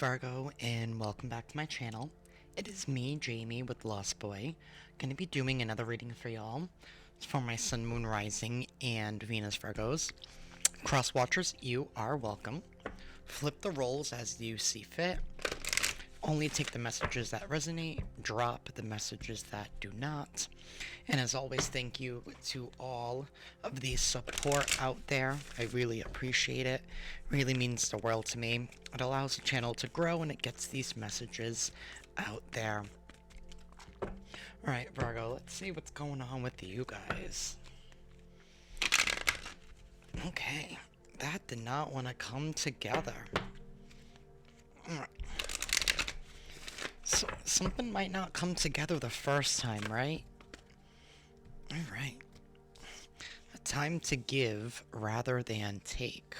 Virgo, and welcome back to my channel. It is me, Jamie, with Lost Boy. Gonna be doing another reading for y'all. It's for my Sun, Moon, Rising, and Venus Virgos. Cross watchers, you are welcome. Flip the roles as you see fit. Only take the messages that resonate, drop the messages that do not. And as always, thank you to all of the support out there. I really appreciate it. Really means the world to me. It allows the channel to grow and it gets these messages out there. Alright, Virgo, let's see what's going on with you guys. Okay, that did not want to come together. So, something might not come together the first time, right? Alright. A time to give rather than take.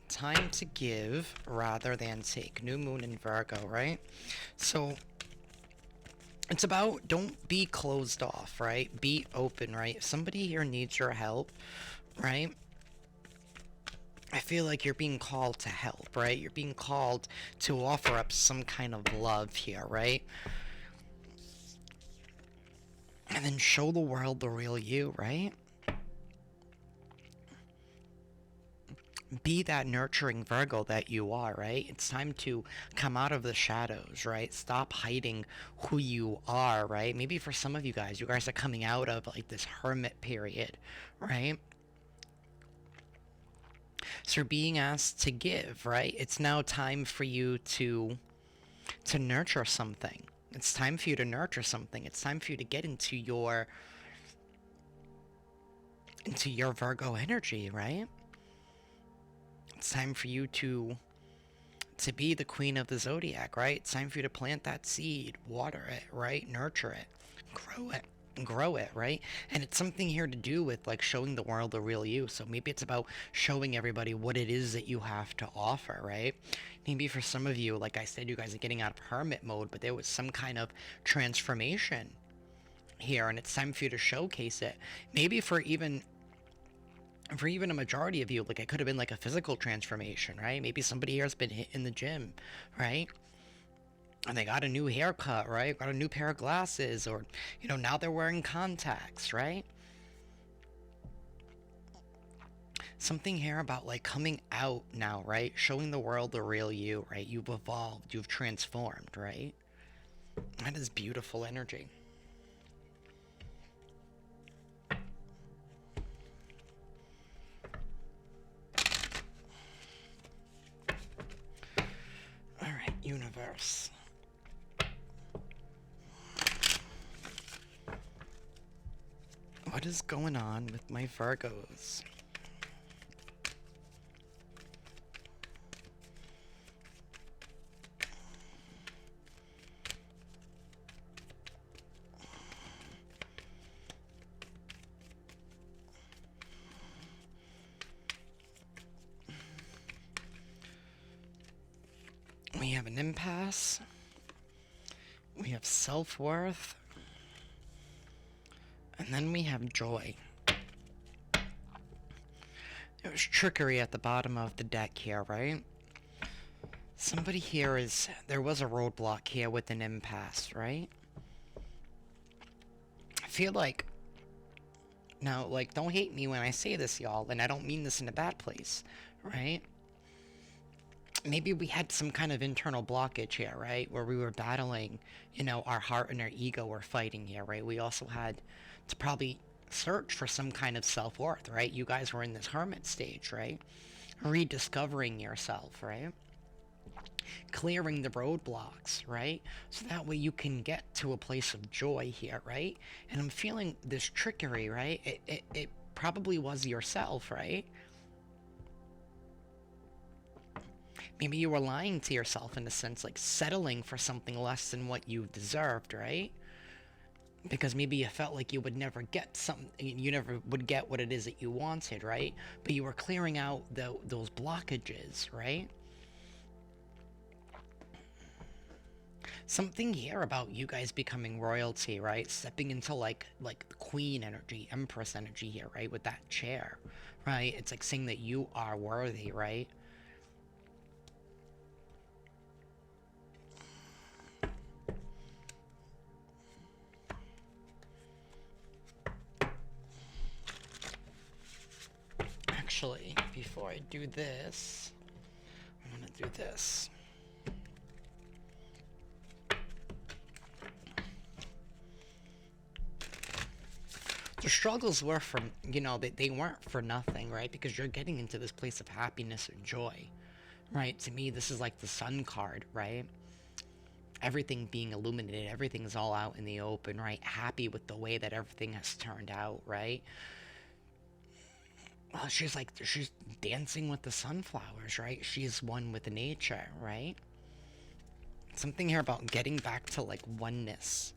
Time to give rather than take. New moon in Virgo, right? So, it's about don't be closed off, right? Be open, right? If somebody here needs your help, right? I feel like you're being called to help, right? You're being called to offer up some kind of love here, right? And then show the world the real you, right? Be that nurturing Virgo that you are, right? It's time to come out of the shadows, right? Stop hiding who you are, right? Maybe for some of you guys are coming out of like this hermit period, right? So you're being asked to give, right? It's now time for you to nurture something. It's time for you to nurture something. It's time for you to get into your Virgo energy, right? It's time for you to be the queen of the zodiac, right? It's time for you to plant that seed, water it, right? Nurture it, grow it, right? And it's something here to do with like showing the world the real you. So maybe it's about showing everybody what it is that you have to offer, right? Maybe for some of you, like I said, you guys are getting out of hermit mode, but there was some kind of transformation here, and it's time for you to showcase it. Maybe for even a majority of you, like it could have been like a physical transformation, right? Maybe somebody here has been hit in the gym, right? And they got a new haircut, right? Got a new pair of glasses, or, you know, now they're wearing contacts, right? Something here about like coming out now, right? Showing the world the real you, right? You've evolved, you've transformed, right? That is beautiful energy. Alright, universe. What is going on with my Virgos? We have an impasse. We have self-worth. And then we have joy. There was trickery at the bottom of the deck here, right? Somebody here there was a roadblock here with an impasse, right? I feel like, now, like, don't hate me when I say this, y'all, and I don't mean this in a bad place, right? Maybe we had some kind of internal blockage here, right? Where we were battling, you know, our heart and our ego were fighting here, right? We also had to probably search for some kind of self-worth, right? You guys were in this hermit stage, right? Rediscovering yourself, right? Clearing the roadblocks, right? So that way you can get to a place of joy here, right? And I'm feeling this trickery, right? It probably was yourself, right? Maybe you were lying to yourself in a sense, like settling for something less than what you deserved, right? Because maybe you felt like you would never get something, you never would get what it is that you wanted, right? But you were clearing out those blockages, right? Something here about you guys becoming royalty, right? Stepping into like the queen energy, empress energy here, right? With that chair, right? It's like saying that you are worthy, right? actually, before I do this, I'm gonna do this. The struggles were from, they weren't for nothing, right? Because you're getting into this place of happiness and joy, right? To me, this is like the sun card, right? Everything being illuminated, everything's all out in the open, right? Happy with the way that everything has turned out, right? Well, she's dancing with the sunflowers, right? She's one with nature, right? Something here about getting back to like oneness.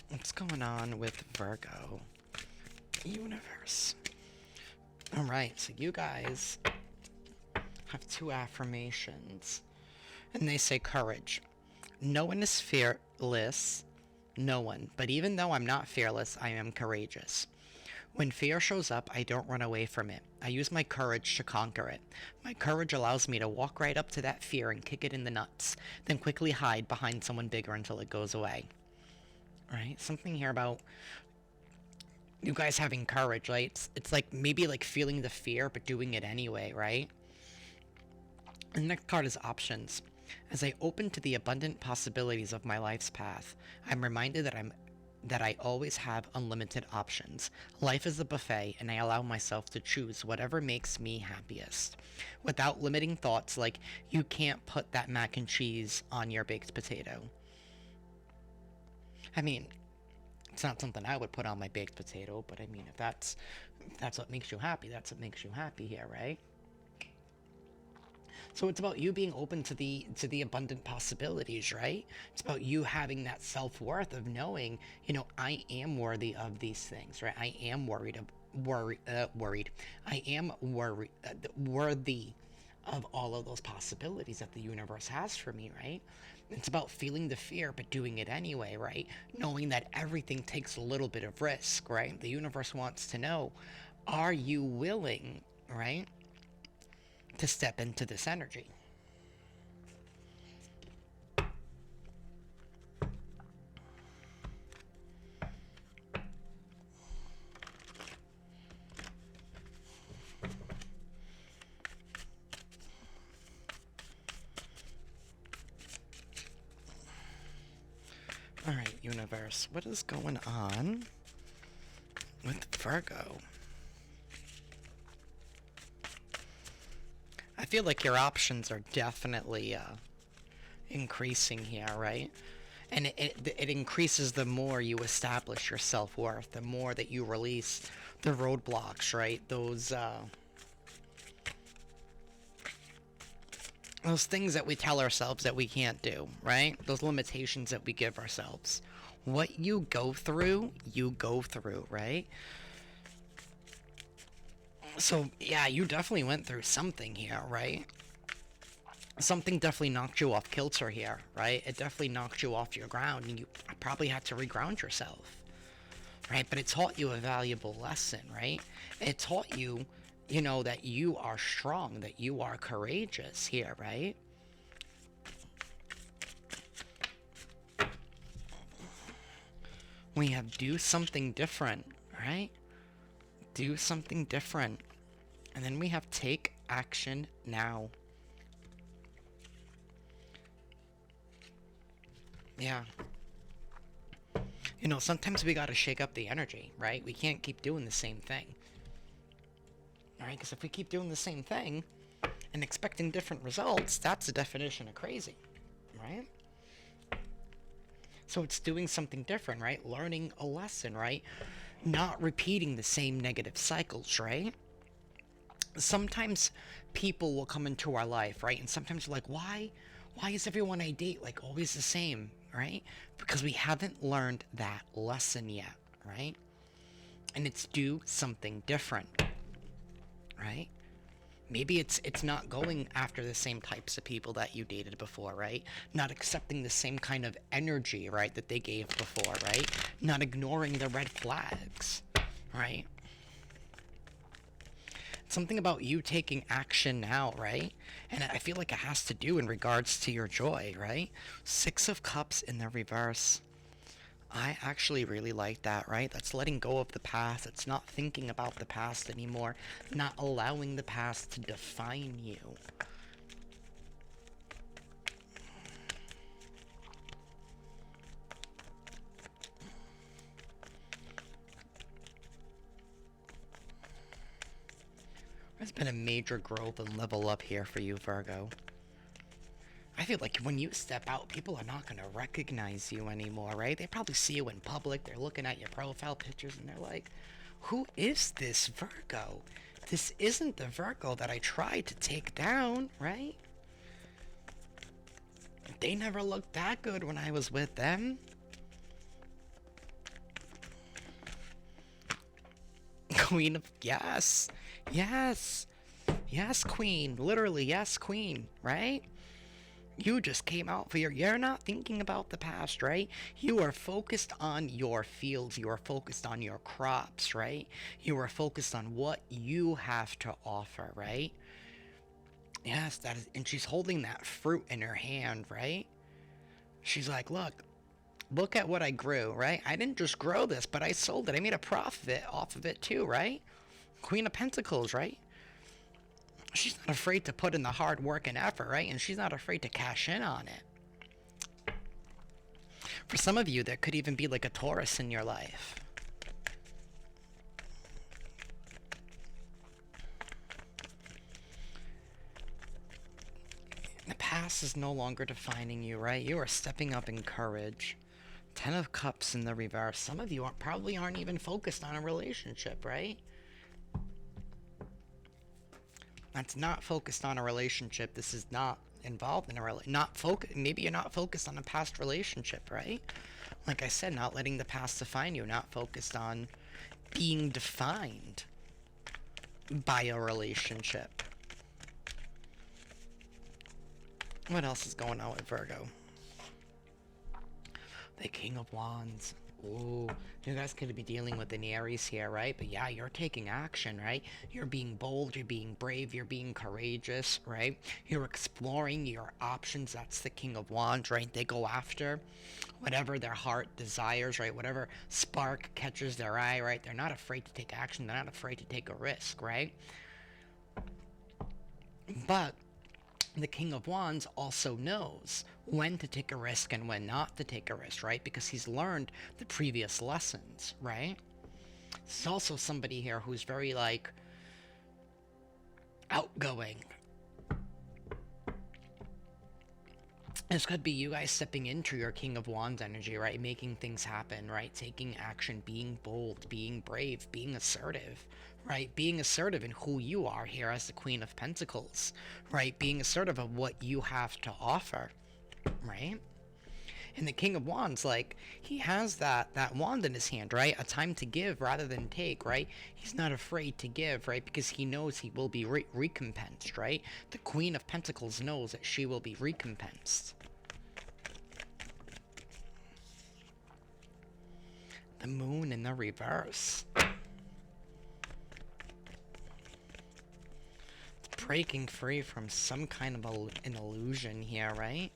What's going on with Virgo universe? All right, so you guys have two affirmations, and they say courage. No one is fearless. No one. But even though I'm not fearless, I am courageous. When fear shows up, I don't run away from it. I use my courage to conquer it. My courage allows me to walk right up to that fear and kick it in the nuts, then quickly hide behind someone bigger until it goes away. Right? Something here about you guys having courage, right? It's like maybe like feeling the fear but doing it anyway, right? And the next card is options. As I open to the abundant possibilities of my life's path, I'm reminded that I always have unlimited options. Life is a buffet, and I allow myself to choose whatever makes me happiest, without limiting thoughts like, you can't put that mac and cheese on your baked potato. I mean, it's not something I would put on my baked potato, but I mean, if that's what makes you happy, that's what makes you happy here, right? So it's about you being open to the abundant possibilities, right? It's about you having that self-worth of knowing, I am worthy of these things, right? I am worried. I am worthy of all of those possibilities that the universe has for me, right? It's about feeling the fear but doing it anyway, right? Knowing that everything takes a little bit of risk, right? The universe wants to know, are you willing, right, to step into this energy? All right, universe, what is going on with Virgo? I feel like your options are definitely increasing here, right? And it increases the more you establish your self-worth, the more that you release the roadblocks, right? Those things that we tell ourselves that we can't do, right? Those limitations that we give ourselves. What you go through, right? So, yeah, you definitely went through something here, right? Something definitely knocked you off kilter here, right? It definitely knocked you off your ground, and you probably had to reground yourself, right? But it taught you a valuable lesson, right? It taught you, that you are strong, that you are courageous here, right? We have do something different, right? Do something different. And then we have take action now. Yeah. Sometimes we gotta shake up the energy, right? We can't keep doing the same thing. Alright, because if we keep doing the same thing and expecting different results, that's the definition of crazy, right? So it's doing something different, right? Learning a lesson, right? Not repeating the same negative cycles, right? Sometimes people will come into our life, right? And sometimes we're like, why is everyone I date like always the same, right? Because we haven't learned that lesson yet, right? And it's do something different, right? Maybe it's not going after the same types of people that you dated before, right? Not accepting the same kind of energy, right, that they gave before, right? Not ignoring the red flags, right? Something about you taking action now, right? And I feel like it has to do in regards to your joy, right? Six of Cups in the reverse. I actually really like that, right? That's letting go of the past. It's not thinking about the past anymore, not allowing the past to define you. There's been a major growth and level up here for you, Virgo. I feel like when you step out, people are not going to recognize you anymore, right? They probably see you in public, they're looking at your profile pictures, and they're like, who is this Virgo? This isn't the Virgo that I tried to take down, right? They never looked that good when I was with them. Queen of... Yes. Yes. Yes, Queen. Literally, yes, Queen, right? You just came out for your... You're not thinking about the past, right? You are focused on your fields. You are focused on your crops, right? You are focused on what you have to offer, right? Yes, that is... And she's holding that fruit in her hand, right? She's like, look at what I grew, right? I didn't just grow this, but I sold it. I made a profit off of it too, right? Queen of Pentacles, right? She's not afraid to put in the hard work and effort, right? And she's not afraid to cash in on it. For some of you, there could even be like a Taurus in your life. The past is no longer defining you, right? You are stepping up in courage. Ten of Cups in the reverse. Some of you probably aren't even focused on a relationship, right? That's not focused on a relationship. This is not involved in a maybe you're not focused on a past relationship, right? Like I said, not letting the past define you, not focused on being defined by a relationship. What else is going on with Virgo? The King of Wands. Ooh, you guys could be dealing with an Aries here, right? But yeah, you're taking action, right? You're being bold, you're being brave, you're being courageous, right? You're exploring your options. That's the King of Wands, right? They go after whatever their heart desires, right? Whatever spark catches their eye, right? They're not afraid to take action. They're not afraid to take a risk, right? But the King of Wands also knows when to take a risk and when not to take a risk, right? Because he's learned the previous lessons, right? There's also somebody here who's very, like, outgoing. This could be you guys stepping into your King of Wands energy, right? Making things happen, right? Taking action, being bold, being brave, being assertive, right? Being assertive in who you are here as the Queen of Pentacles, right? Being assertive of what you have to offer, right? And the King of Wands, like, he has that wand in his hand, right? A time to give rather than take, right? He's not afraid to give, right? Because he knows he will be recompensed, right? The Queen of Pentacles knows that she will be recompensed. The Moon in the reverse. It's breaking free from some kind of an illusion here, right?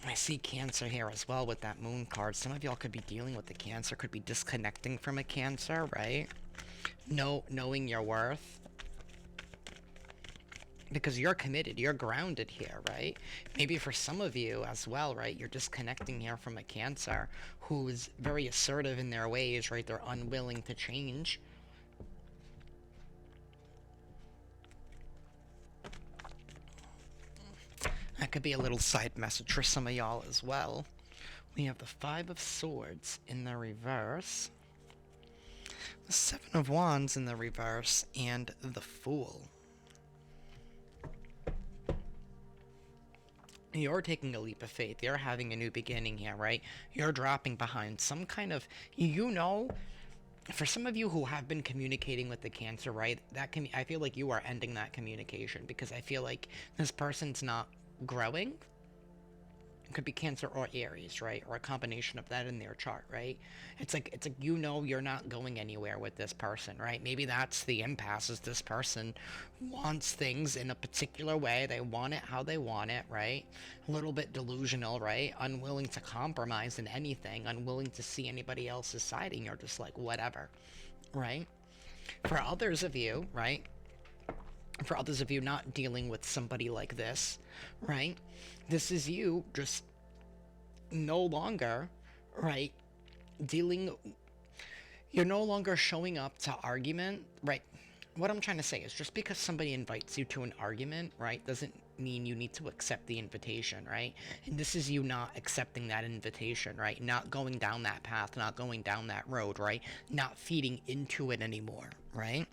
I see Cancer here as well with that Moon card. Some of y'all could be dealing with the Cancer, could be disconnecting from a Cancer, right? Knowing your worth. Because you're committed, you're grounded here, right? Maybe for some of you as well, right? You're disconnecting here from a Cancer who's very assertive in their ways, right? They're unwilling to change. That could be a little side message for some of y'all as well. We have the Five of Swords in the reverse, the Seven of Wands in the reverse, and the Fool. You're taking a leap of faith. You're having a new beginning here, right? You're dropping behind some kind of, for some of you who have been communicating with the Cancer, right? I feel like you are ending that communication because I feel like this person's not growing. It could be Cancer or Aries, right? Or a combination of that in their chart, right? It's like you know you're not going anywhere with this person, right? Maybe that's the impasse is this person wants things in a particular way. They want it how they want it, right? A little bit delusional, right? Unwilling to compromise in anything, unwilling to see anybody else's side, and you're just like, whatever, right? For others of you, right? For others of you not dealing with somebody like this, right? This is you just no longer, right? Dealing, you're no longer showing up to argument, right? What I'm trying to say is just because somebody invites you to an argument, right, doesn't mean you need to accept the invitation, right? And this is you not accepting that invitation, right? Not going down that path, not going down that road, right? Not feeding into it anymore, right?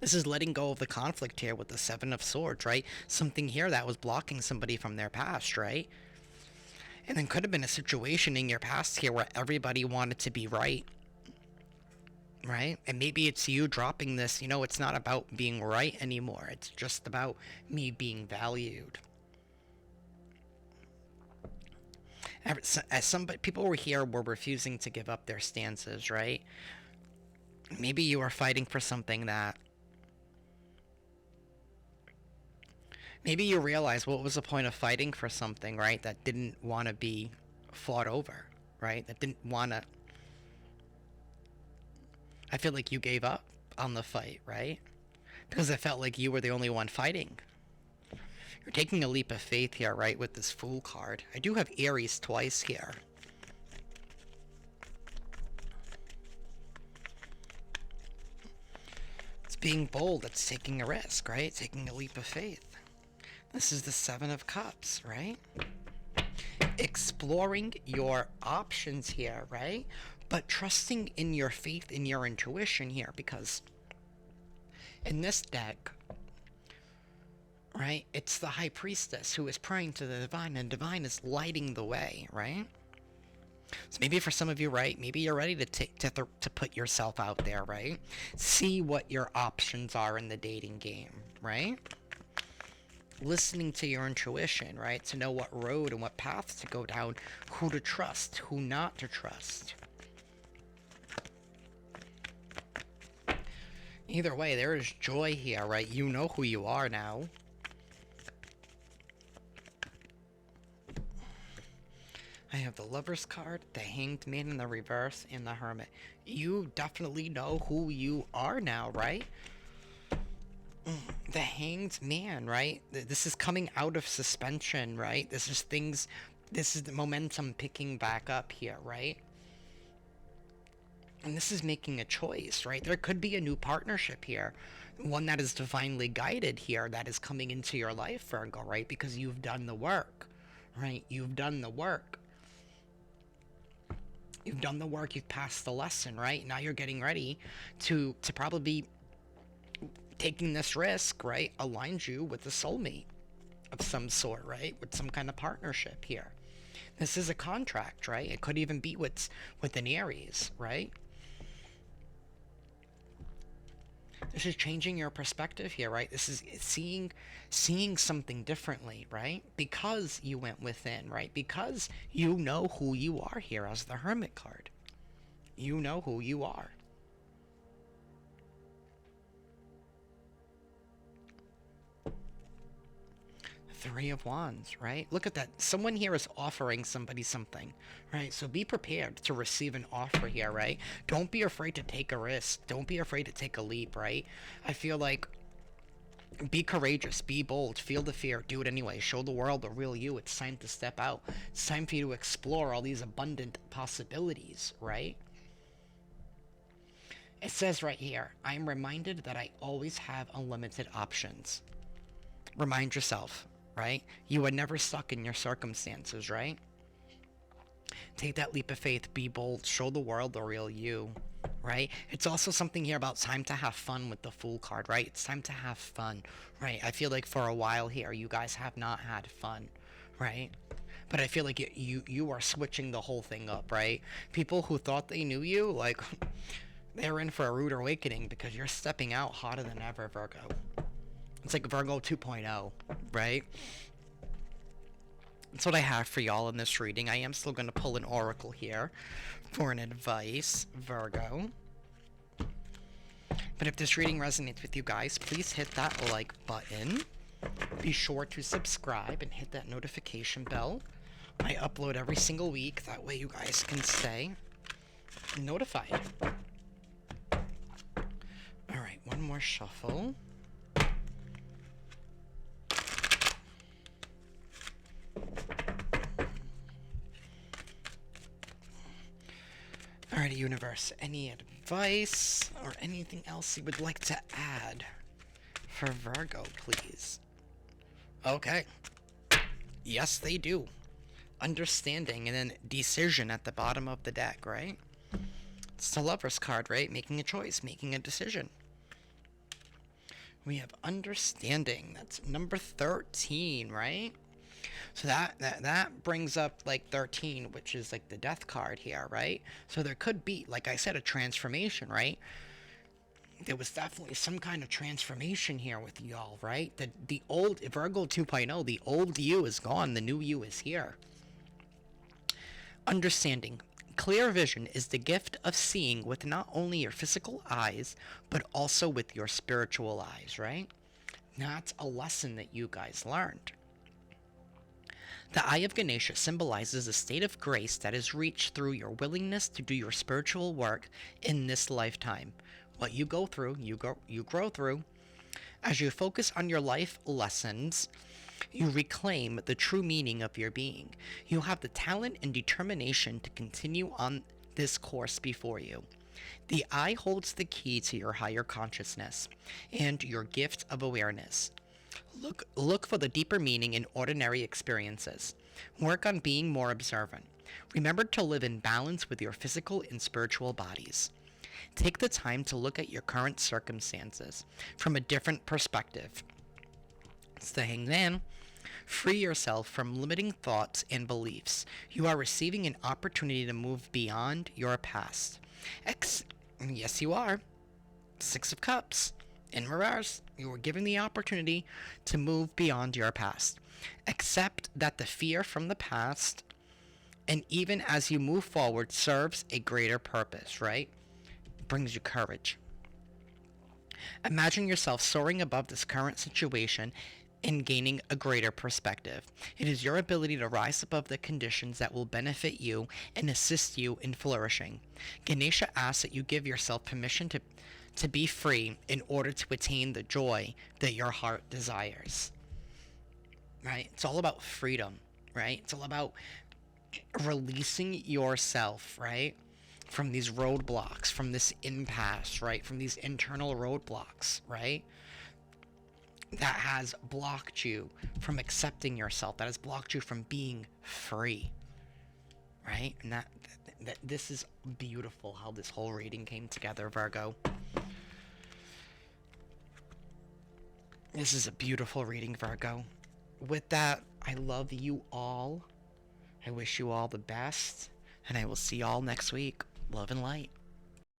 This is letting go of the conflict here with the Seven of Swords, right? Something here that was blocking somebody from their past, right? And then could have been a situation in your past here where everybody wanted to be right, right? And maybe it's you dropping this, it's not about being right anymore. It's just about me being valued. As some people were here were refusing to give up their stances, right? Maybe you are fighting for something that maybe you realize what was the point of fighting for something, right? That didn't want to be fought over, right? That didn't want to. I feel like you gave up on the fight, right? Because it felt like you were the only one fighting. You're taking a leap of faith here, right, with this Fool card. I do have Aries twice here. It's being bold. It's taking a risk, right? Taking a leap of faith. This is the Seven of Cups, right? Exploring your options here, right? But trusting in your faith, in your intuition here, because in this deck, right, it's the High Priestess who is praying to the Divine, and Divine is lighting the way, right? So maybe for some of you, right, maybe you're ready to put yourself out there, right? See what your options are in the dating game, right? Listening to your intuition, right? To know what road and what path to go down, who to trust, who not to trust. Either way, there is joy here, right? You know who you are now. I have the Lover's card, the Hanged Man in the reverse, and the Hermit. You definitely know who you are now, right? The Hanged Man, right? This is coming out of suspension, right? This is the momentum picking back up here, right? And this is making a choice, right? There could be a new partnership here. One that is divinely guided here that is coming into your life, Virgo, right? Because you've done the work, right? You've done the work. You've done the work, you've passed the lesson, right? Now you're getting ready to probably be taking this risk, right? Aligns you with a soulmate of some sort, right? With some kind of partnership here. This is a contract, right? It could even be with an Aries, right? This is changing your perspective here, right? This is seeing something differently, right? Because you went within, right? Because you know who you are here as the Hermit card. You know who you are. Three of Wands, right? Look at that. Someone here is offering somebody something, right? So be prepared to receive an offer here, right? Don't be afraid to take a risk. Don't be afraid to take a leap, right? I feel like be courageous, be bold, feel the fear, do it anyway. Show the world the real you. It's time to step out. It's time for you to explore all these abundant possibilities, right? It says right here, I am reminded that I always have unlimited options. Remind yourself, right? You are never stuck in your circumstances, right? Take that leap of faith, be bold, show the world the real you, right? It's also something here about time to have fun with the Fool card, right? It's time to have fun, right? I feel like for a while here, you guys have not had fun, right? But I feel like you are switching the whole thing up, right? People who thought they knew you, like, they're in for a rude awakening because you're stepping out hotter than ever, Virgo. It's like Virgo 2.0, right? That's what I have for y'all in this reading. I am still going to pull an oracle here for an advice, Virgo. But if this reading resonates with you guys, please hit that like button. Be sure to subscribe and hit that notification bell. I upload every single week. That way you guys can stay notified. Alright, one more shuffle. Alrighty, universe, any advice or anything else you would like to add for Virgo, please? Okay. Yes, they do. Understanding and then decision at the bottom of the deck, right? It's the Lover's card, right? Making a choice, making a decision. We have understanding. That's number 13, right? So that brings up like 13, which is like the death card here, right? So there could be, like I said, a transformation, right? There was definitely some kind of transformation here with y'all, right? The old Virgo 2.0, the old you is gone, the new you is here. Understanding. Clear vision is the gift of seeing with not only your physical eyes, but also with your spiritual eyes, right? That's a lesson that you guys learned. The Eye of Ganesha symbolizes a state of grace that is reached through your willingness to do your spiritual work in this lifetime. What you go through, you grow through. As you focus on your life lessons, you reclaim the true meaning of your being. You have the talent and determination to continue on this course before you. The eye holds the key to your higher consciousness and your gift of awareness. Look for the deeper meaning in ordinary experiences. Work on being more observant. Remember to live in balance with your physical and spiritual bodies. Take the time to look at your current circumstances from a different perspective. It's the Hangman. Free yourself from limiting thoughts and beliefs. You are receiving an opportunity to move beyond your past. Yes, you are. Six of Cups. In reverse, you were given the opportunity to move beyond your past. Accept that the fear from the past, and even as you move forward, serves a greater purpose, right? It brings you courage. Imagine yourself soaring above this current situation and gaining a greater perspective. It is your ability to rise above the conditions that will benefit you and assist you in flourishing. Ganesha asks that you give yourself permission to be free in order to attain the joy that your heart desires. Right? It's all about freedom, right? It's all about releasing yourself, right? From these roadblocks, from this impasse, right? From these internal roadblocks, right? That has blocked you from accepting yourself, that has blocked you from being free, right? And that this is beautiful how this whole reading came together, Virgo. This is a beautiful reading, Virgo. With that, I love you all. I wish you all the best, and I will see y'all next week. Love and light.